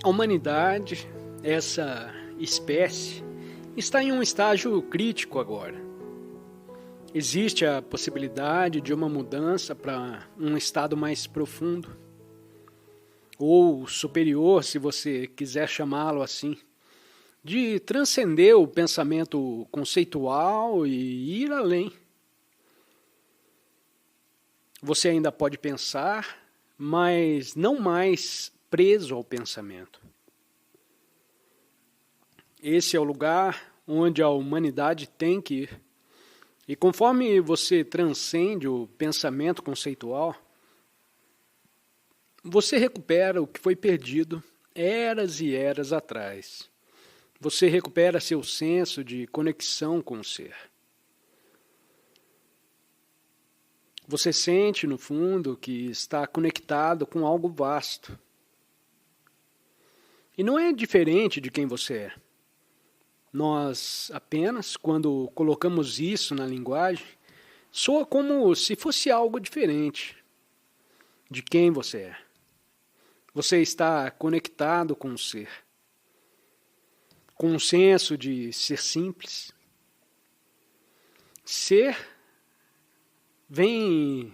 A humanidade, essa espécie, está em um estágio crítico agora. Existe a possibilidade de uma mudança para um estado mais profundo, ou superior, se você quiser chamá-lo assim, de transcender o pensamento conceitual e ir além. Você ainda pode pensar, mas não mais preso ao pensamento. Esse é o lugar onde a humanidade tem que ir. E conforme você transcende o pensamento conceitual, você recupera o que foi perdido eras e eras atrás. Você recupera seu senso de conexão com o ser. Você sente, no fundo, que está conectado com algo vasto. E não é diferente de quem você é. Nós apenas, quando colocamos isso na linguagem, soa como se fosse algo diferente de quem você é. Você está conectado com o ser, com um senso de ser simples. Ser vem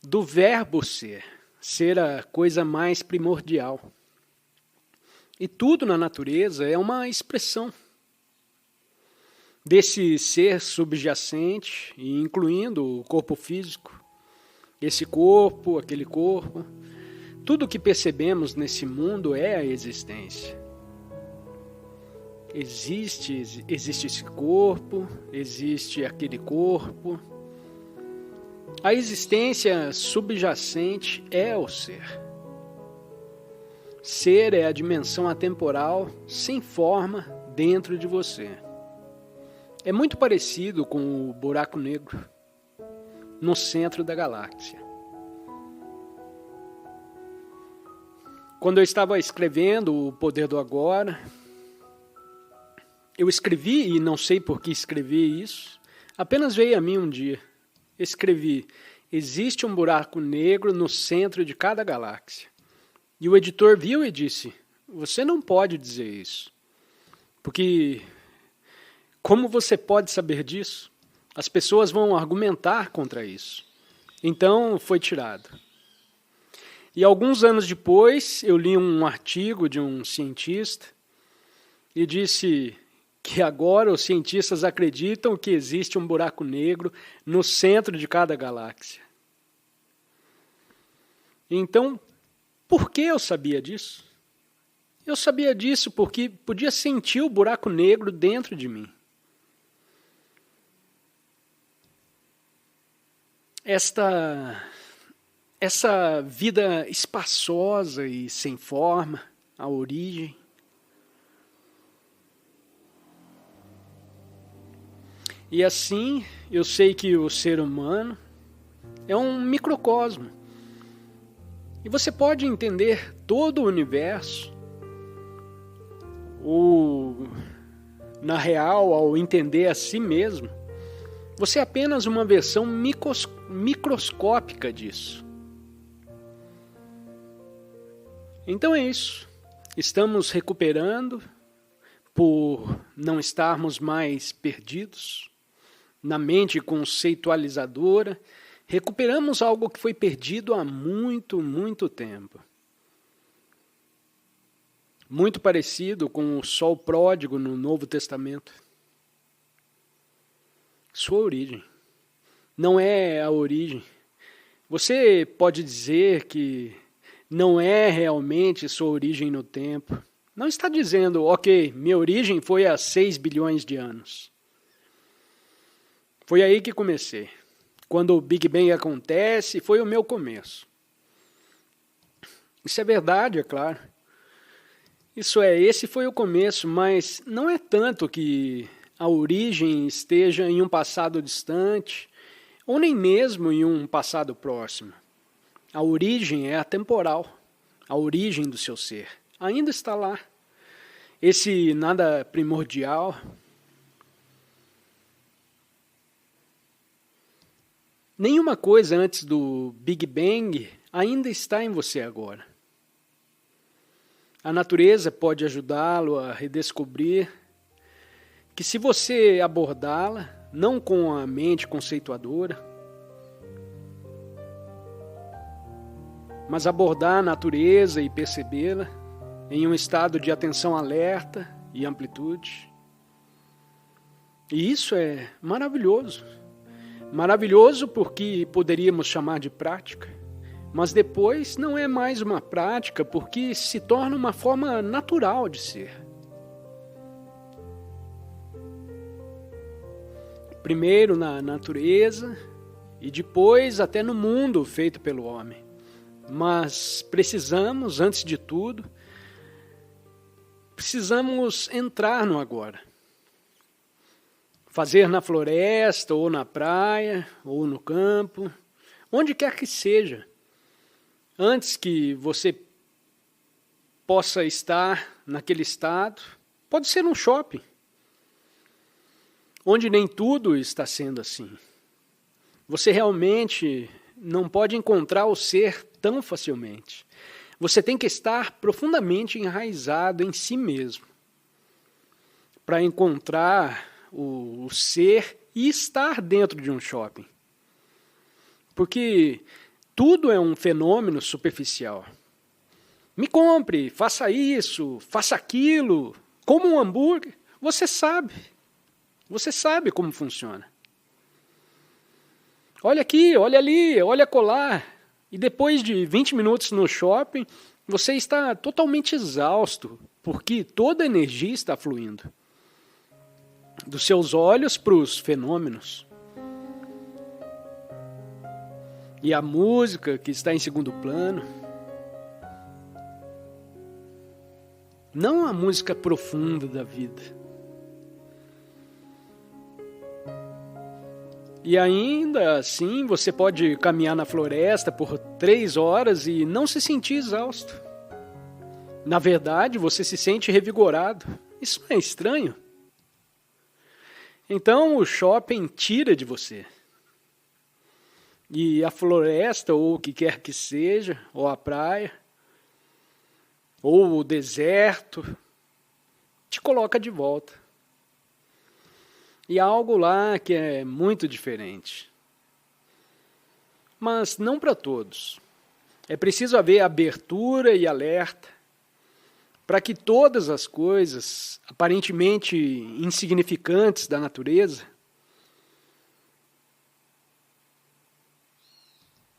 do verbo ser, ser a coisa mais primordial. E tudo na natureza é uma expressão desse ser subjacente, incluindo o corpo físico, esse corpo, aquele corpo. Tudo que percebemos nesse mundo é a existência. Existe esse corpo, existe aquele corpo. A existência subjacente é o ser. Ser é a dimensão atemporal, sem forma, dentro de você. É muito parecido com o buraco negro, no centro da galáxia. Quando eu estava escrevendo O Poder do Agora, eu escrevi, e não sei por que escrevi isso, apenas veio a mim um dia. Escrevi: existe um buraco negro no centro de cada galáxia. E o editor viu e disse: você não pode dizer isso. Porque como você pode saber disso? As pessoas vão argumentar contra isso. Então foi tirado. E alguns anos depois eu li um artigo de um cientista e disse que agora os cientistas acreditam que existe um buraco negro no centro de cada galáxia. Então, por que eu sabia disso? Eu sabia disso porque podia sentir o buraco negro dentro de mim. Essa vida espaçosa e sem forma, a origem. E assim, eu sei que o ser humano é um microcosmo. E você pode entender todo o universo, ou, na real, ao entender a si mesmo, você é apenas uma versão microscópica disso. Então é isso. Estamos recuperando por não estarmos mais perdidos na mente conceitualizadora. Recuperamos algo que foi perdido há muito, muito tempo. Muito parecido com o sol pródigo no Novo Testamento. Sua origem. Não é a origem. Você pode dizer que não é realmente sua origem no tempo. Não está dizendo, ok, minha origem foi há 6 bilhões de anos. Foi aí que comecei. Quando o Big Bang acontece, foi o meu começo. Isso é verdade, é claro. Esse foi o começo, mas não é tanto que a origem esteja em um passado distante, ou nem mesmo em um passado próximo. A origem é atemporal, a origem do seu ser. Ainda está lá. Esse nada primordial. Nenhuma coisa antes do Big Bang ainda está em você agora. A natureza pode ajudá-lo a redescobrir que, se você abordá-la, não com a mente conceituadora, mas abordar a natureza e percebê-la em um estado de atenção alerta e amplitude. E isso é maravilhoso. Maravilhoso porque poderíamos chamar de prática, mas depois não é mais uma prática porque se torna uma forma natural de ser. Primeiro na natureza e depois até no mundo feito pelo homem. Mas precisamos, antes de tudo, precisamos entrar no agora. Fazer na floresta, ou na praia, ou no campo, onde quer que seja, antes que você possa estar naquele estado, pode ser num shopping, onde nem tudo está sendo assim. Você realmente não pode encontrar o ser tão facilmente. Você tem que estar profundamente enraizado em si mesmo para encontrar o ser e estar dentro de um shopping. Porque tudo é um fenômeno superficial. Me compre, faça isso, faça aquilo, coma um hambúrguer. Você sabe como funciona. Olha aqui, olha ali, olha acolá. E depois de 20 minutos no shopping, você está totalmente exausto, porque toda a energia está fluindo dos seus olhos para os fenômenos. E a música, que está em segundo plano, não a música profunda da vida. E ainda assim, você pode caminhar na floresta por 3 horas e não se sentir exausto. Na verdade, você se sente revigorado. Isso não é estranho? Então, o shopping tira de você. E a floresta, ou o que quer que seja, ou a praia, ou o deserto, te coloca de volta. E há algo lá que é muito diferente. Mas não para todos. É preciso haver abertura e alerta para que todas as coisas aparentemente insignificantes da natureza,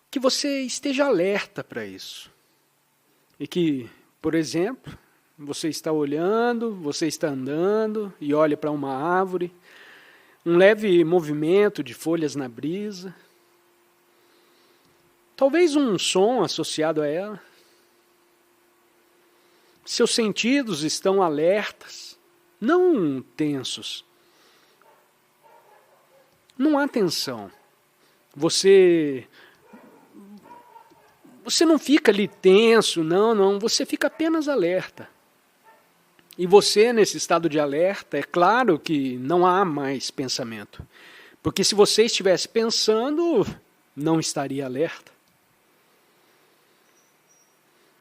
que você esteja alerta para isso. E que, por exemplo, você está olhando, você está andando e olha para uma árvore, um leve movimento de folhas na brisa, talvez um som associado a ela. Seus sentidos estão alertas, não tensos. Não há tensão. Você não fica ali tenso, não, você fica apenas alerta. E você, nesse estado de alerta, é claro que não há mais pensamento. Porque se você estivesse pensando, não estaria alerta.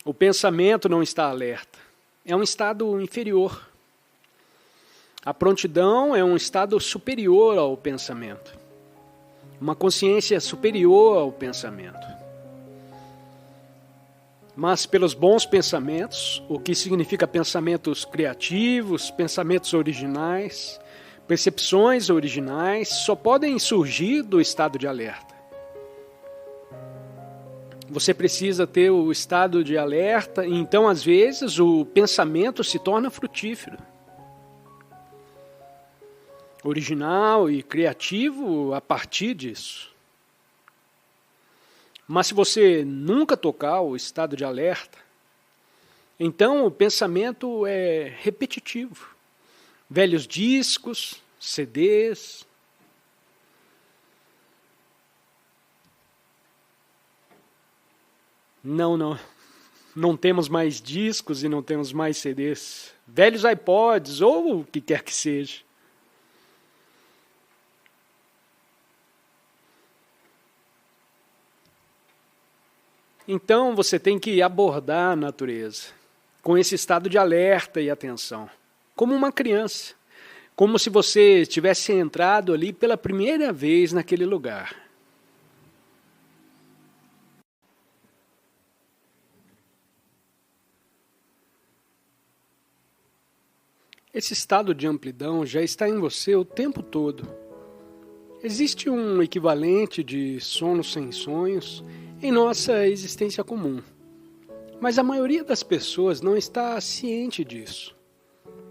O pensamento não está alerta. É um estado inferior. A prontidão é um estado superior ao pensamento. Uma consciência superior ao pensamento. Mas pelos bons pensamentos, o que significa pensamentos criativos, pensamentos originais, percepções originais, só podem surgir do estado de alerta. Você precisa ter o estado de alerta e então, às vezes, o pensamento se torna frutífero. Original e criativo a partir disso. Mas se você nunca tocar o estado de alerta, então o pensamento é repetitivo. Velhos discos, CDs. Não temos mais discos e não temos mais CDs. Velhos iPods ou o que quer que seja. Então você tem que abordar a natureza. com esse estado de alerta e atenção, como uma criança, como se você tivesse entrado ali pela primeira vez naquele lugar. Esse estado de amplidão já está em você o tempo todo. Existe um equivalente de sono sem sonhos em nossa existência comum, mas a maioria das pessoas não está ciente disso.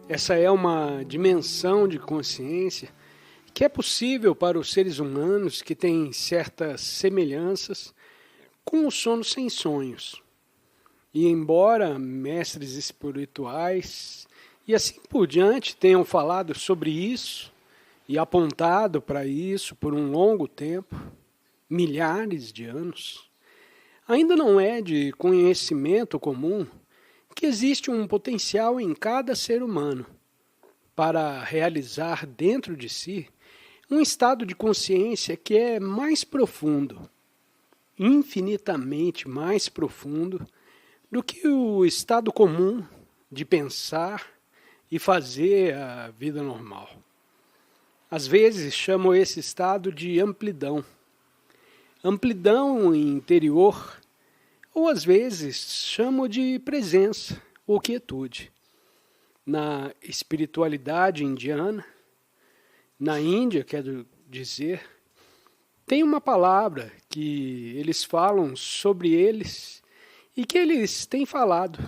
Essa é uma dimensão de consciência que é possível para os seres humanos que têm certas semelhanças com o sono sem sonhos. E embora mestres espirituais e assim por diante tenham falado sobre isso e apontado para isso por um longo tempo, milhares de anos, ainda não é de conhecimento comum que existe um potencial em cada ser humano para realizar dentro de si um estado de consciência que é mais profundo, infinitamente mais profundo do que o estado comum de pensar e fazer a vida normal. Às vezes chamo esse estado de amplidão. Amplidão interior, ou às vezes chamo de presença ou quietude. Na espiritualidade indiana, na Índia, quero dizer, tem uma palavra que eles falam sobre eles e que eles têm falado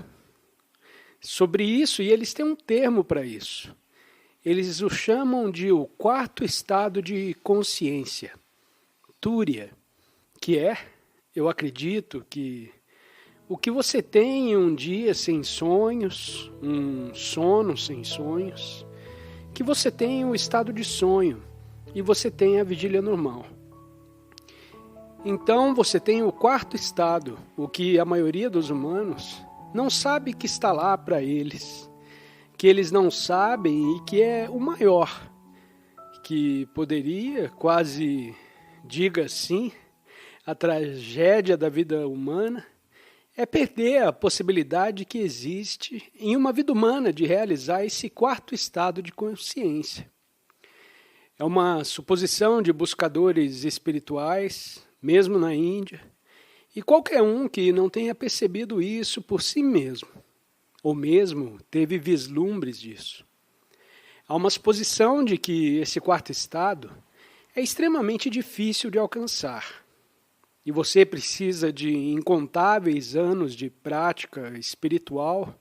sobre isso, e eles têm um termo para isso. Eles o chamam de o quarto estado de consciência, Túria, que é, eu acredito, que o que você tem em um dia sem sonhos, um sono sem sonhos, que você tem o estado de sonho e você tem a vigília normal. Então você tem o quarto estado, o que a maioria dos humanos não sabe que está lá para eles, que eles não sabem e que é o maior, que poderia, quase diga assim, a tragédia da vida humana é perder a possibilidade que existe em uma vida humana de realizar esse quarto estado de consciência. É uma suposição de buscadores espirituais, mesmo na Índia, e qualquer um que não tenha percebido isso por si mesmo, ou mesmo teve vislumbres disso. Há uma suposição de que esse quarto estado é extremamente difícil de alcançar, e você precisa de incontáveis anos de prática espiritual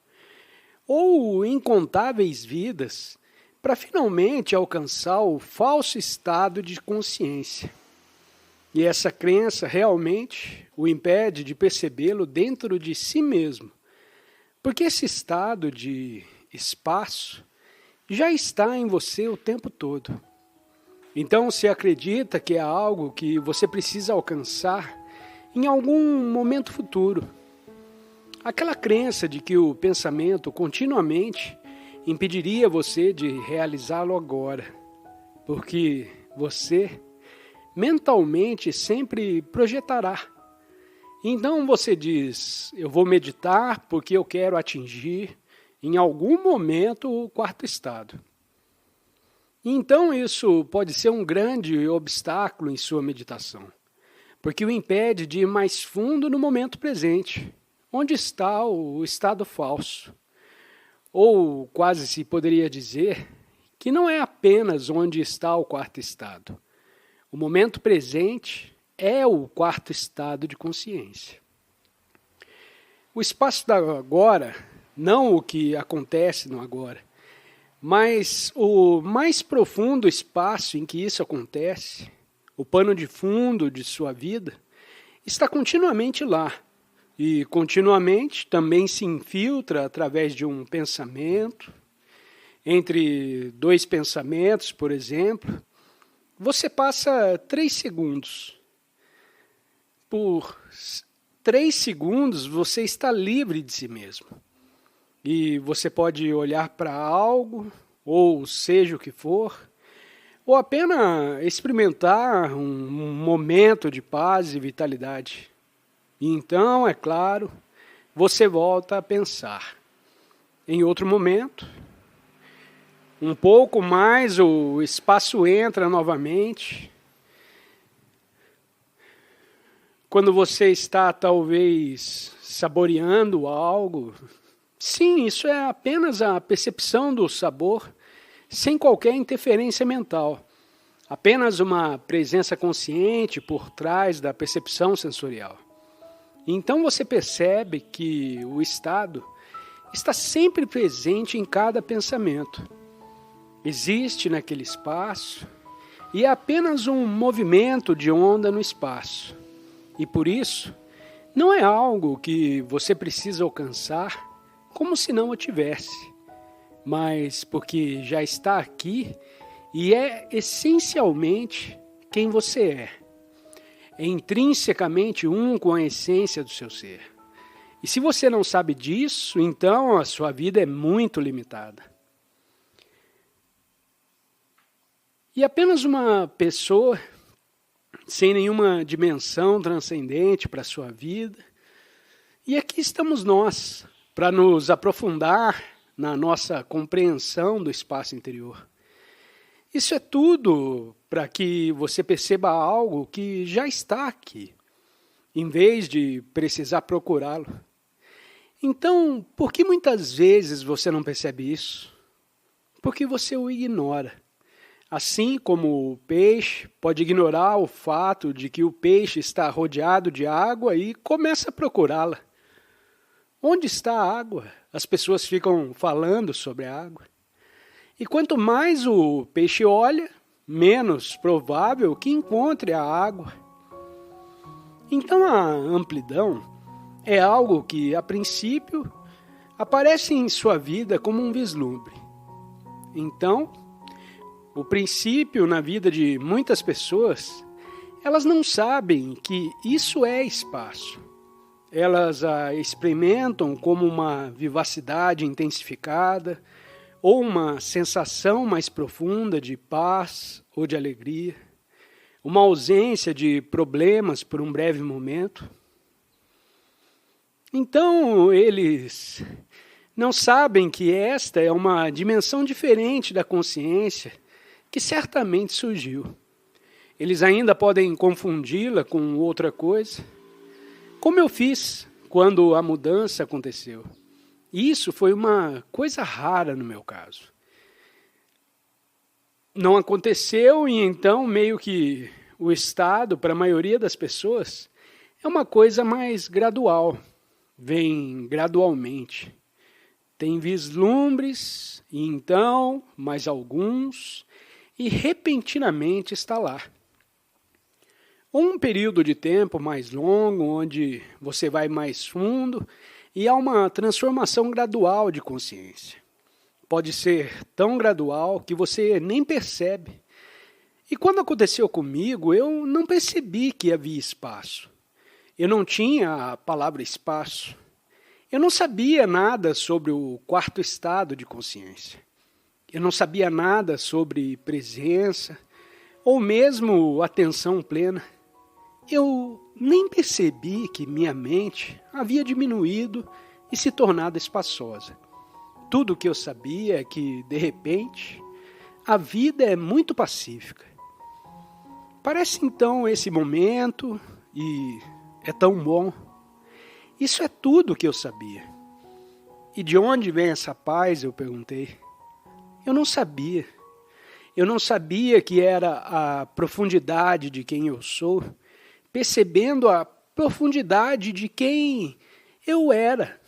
ou incontáveis vidas para finalmente alcançar o falso estado de consciência. E essa crença realmente o impede de percebê-lo dentro de si mesmo, porque esse estado de espaço já está em você o tempo todo. Então, se acredita que é algo que você precisa alcançar em algum momento futuro. Aquela crença de que o pensamento continuamente impediria você de realizá-lo agora, porque você mentalmente sempre projetará. Então você diz, eu vou meditar porque eu quero atingir em algum momento o quarto estado. Então isso pode ser um grande obstáculo em sua meditação, porque o impede de ir mais fundo no momento presente, onde está o estado falso. Ou quase se poderia dizer que não é apenas onde está o quarto estado. O momento presente é o quarto estado de consciência. O espaço do agora, não o que acontece no agora, mas o mais profundo espaço em que isso acontece, o pano de fundo de sua vida, está continuamente lá. E continuamente também se infiltra através de um pensamento, entre dois pensamentos, por exemplo. Você passa 3 segundos. Por 3 segundos você está livre de si mesmo. E você pode olhar para algo, ou seja o que for, ou apenas experimentar um momento de paz e vitalidade. E então, é claro, você volta a pensar. Em outro momento, um pouco mais, o espaço entra novamente. Quando você está talvez saboreando algo, sim, isso é apenas a percepção do sabor, sem qualquer interferência mental. Apenas uma presença consciente por trás da percepção sensorial. Então você percebe que o estado está sempre presente em cada pensamento. Existe naquele espaço e é apenas um movimento de onda no espaço. E por isso, não é algo que você precisa alcançar como se não o tivesse, mas porque já está aqui e é essencialmente quem você é. É intrinsecamente um com a essência do seu ser. E se você não sabe disso, então a sua vida é muito limitada. E apenas uma pessoa sem nenhuma dimensão transcendente para a sua vida. E aqui estamos nós, para nos aprofundar na nossa compreensão do espaço interior. Isso é tudo para que você perceba algo que já está aqui, em vez de precisar procurá-lo. Então, por que muitas vezes você não percebe isso? Porque você o ignora. Assim como o peixe pode ignorar o fato de que o peixe está rodeado de água e começa a procurá-la. Onde está a água? As pessoas ficam falando sobre a água. E quanto mais o peixe olha, menos provável que encontre a água. Então a amplidão é algo que, a princípio, aparece em sua vida como um vislumbre. Então, o princípio na vida de muitas pessoas, elas não sabem que isso é espaço. Elas a experimentam como uma vivacidade intensificada, ou uma sensação mais profunda de paz ou de alegria, uma ausência de problemas por um breve momento. Então, eles não sabem que esta é uma dimensão diferente da consciência que certamente surgiu. Eles ainda podem confundi-la com outra coisa, como eu fiz quando a mudança aconteceu. Isso foi uma coisa rara no meu caso. Não aconteceu e então meio que o estado, para a maioria das pessoas, é uma coisa mais gradual. Vem gradualmente. Tem vislumbres e então mais alguns e repentinamente está lá. Um período de tempo mais longo, onde você vai mais fundo, e há uma transformação gradual de consciência. Pode ser tão gradual que você nem percebe. E quando aconteceu comigo, eu não percebi que havia espaço. Eu não tinha a palavra espaço. Eu não sabia nada sobre o quarto estado de consciência. Eu não sabia nada sobre presença, ou mesmo atenção plena. Eu nem percebi que minha mente havia diminuído e se tornado espaçosa. Tudo o que eu sabia é que, de repente, a vida é muito pacífica. Parece então esse momento e é tão bom. Isso é tudo o que eu sabia. E de onde vem essa paz, eu perguntei. Eu não sabia. Eu não sabia que era a profundidade de quem eu sou, percebendo a profundidade de quem eu era,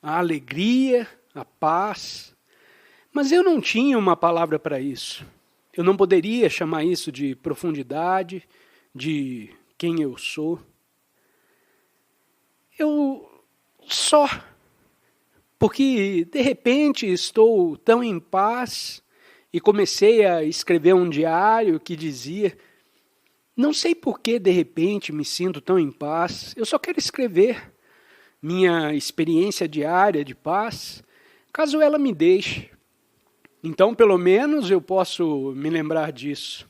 a alegria, a paz. Mas eu não tinha uma palavra para isso. Eu não poderia chamar isso de profundidade, de quem eu sou. Eu só, porque de repente estou tão em paz e comecei a escrever um diário que dizia: não sei por que de repente me sinto tão em paz, eu só quero escrever minha experiência diária de paz, caso ela me deixe. Então, pelo menos, eu posso me lembrar disso.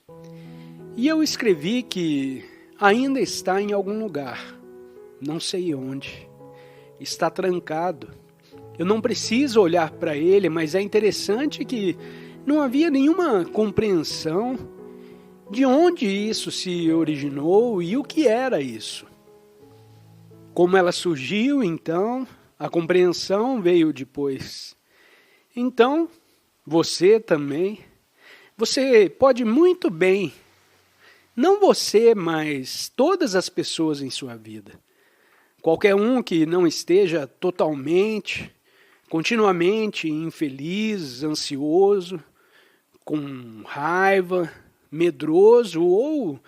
E eu escrevi que ainda está em algum lugar, não sei onde, está trancado, Eu não preciso olhar para ele, mas é interessante que não havia nenhuma compreensão de onde isso se originou e o que era isso. Como ela surgiu, então, a compreensão veio depois. Então, você também, você pode muito bem, não você, mas todas as pessoas em sua vida. Qualquer um que não esteja totalmente, continuamente infeliz, ansioso, com raiva, medroso ou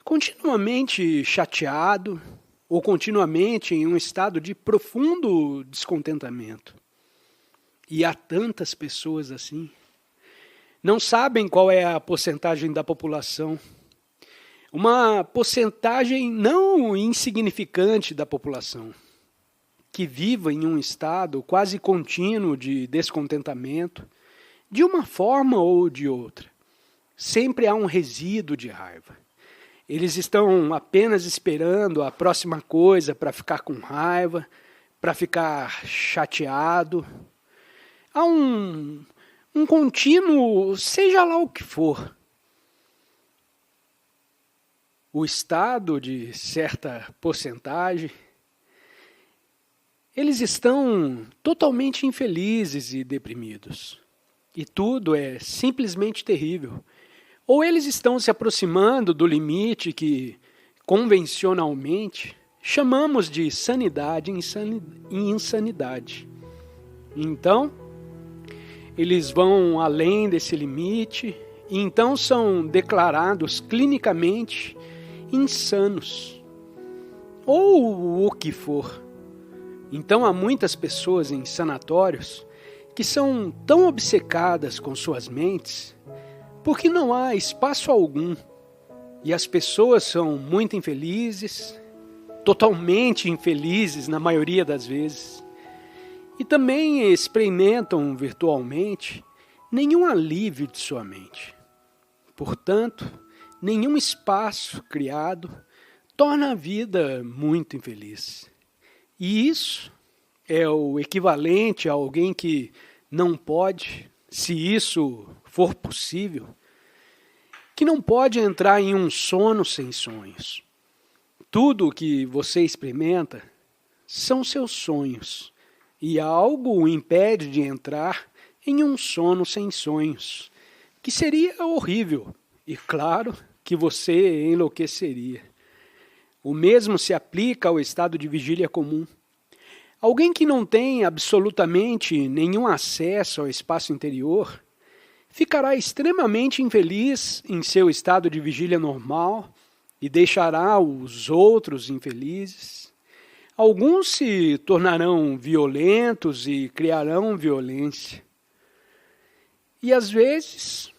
continuamente chateado ou continuamente em um estado de profundo descontentamento. E há tantas pessoas assim. Não sabem qual é a porcentagem da população. Uma porcentagem não insignificante da população que vive em um estado quase contínuo de descontentamento, de uma forma ou de outra. Sempre há um resíduo de raiva. Eles estão apenas esperando a próxima coisa para ficar com raiva, para ficar chateado. Há um contínuo, seja lá o que for. O estado de certa porcentagem, eles estão totalmente infelizes e deprimidos. E tudo é simplesmente terrível. Ou eles estão se aproximando do limite que, convencionalmente, chamamos de sanidade e insanidade. Então, eles vão além desse limite e então são declarados clinicamente insanos. Ou o que for. Então, há muitas pessoas em sanatórios que são tão obcecadas com suas mentes porque não há espaço algum. E as pessoas são muito infelizes, totalmente infelizes na maioria das vezes. E também experimentam virtualmente nenhum alívio de sua mente. Portanto, nenhum espaço criado torna a vida muito infeliz. E isso é o equivalente a alguém que não pode, se isso for possível, que não pode entrar em um sono sem sonhos. Tudo o que você experimenta são seus sonhos, e algo o impede de entrar em um sono sem sonhos, que seria horrível, e claro que você enlouqueceria. O mesmo se aplica ao estado de vigília comum. Alguém que não tem absolutamente nenhum acesso ao espaço interior ficará extremamente infeliz em seu estado de vigília normal e deixará os outros infelizes. Alguns se tornarão violentos e criarão violência. E às vezes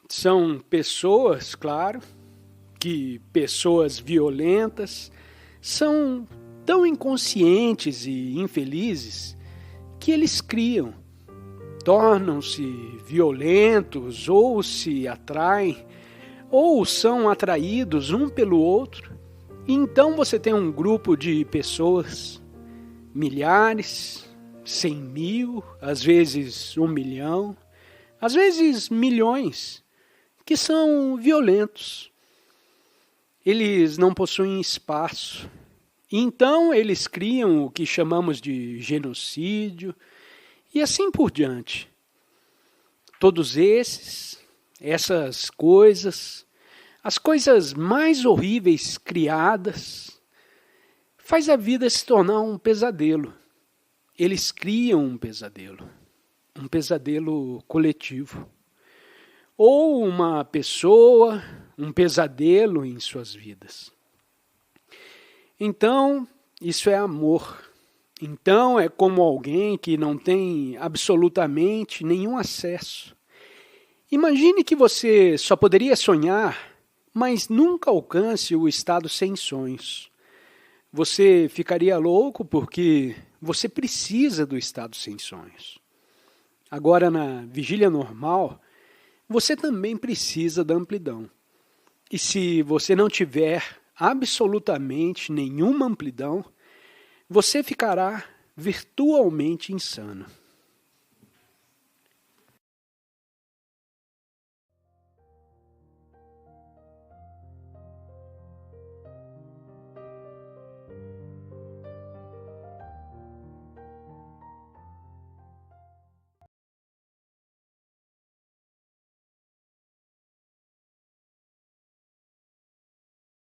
são pessoas, claro, que pessoas violentas são tão inconscientes e infelizes que eles criam. Tornam-se violentos, ou se atraem, ou são atraídos um pelo outro. E então você tem um grupo de pessoas, milhares, 100.000, às vezes 1 milhão, às vezes milhões, que são violentos. Eles não possuem espaço. Então eles criam o que chamamos de genocídio, e assim por diante. Todos essas coisas, as coisas mais horríveis criadas, faz a vida se tornar um pesadelo. Eles criam um pesadelo coletivo. Ou uma pessoa, um pesadelo em suas vidas. Então, isso é amor. Então é como alguém que não tem absolutamente nenhum acesso. Imagine que você só poderia sonhar, mas nunca alcance o estado sem sonhos. Você ficaria louco porque você precisa do estado sem sonhos. Agora, na vigília normal, você também precisa da amplidão. E se você não tiver absolutamente nenhuma amplidão, você ficará virtualmente insano.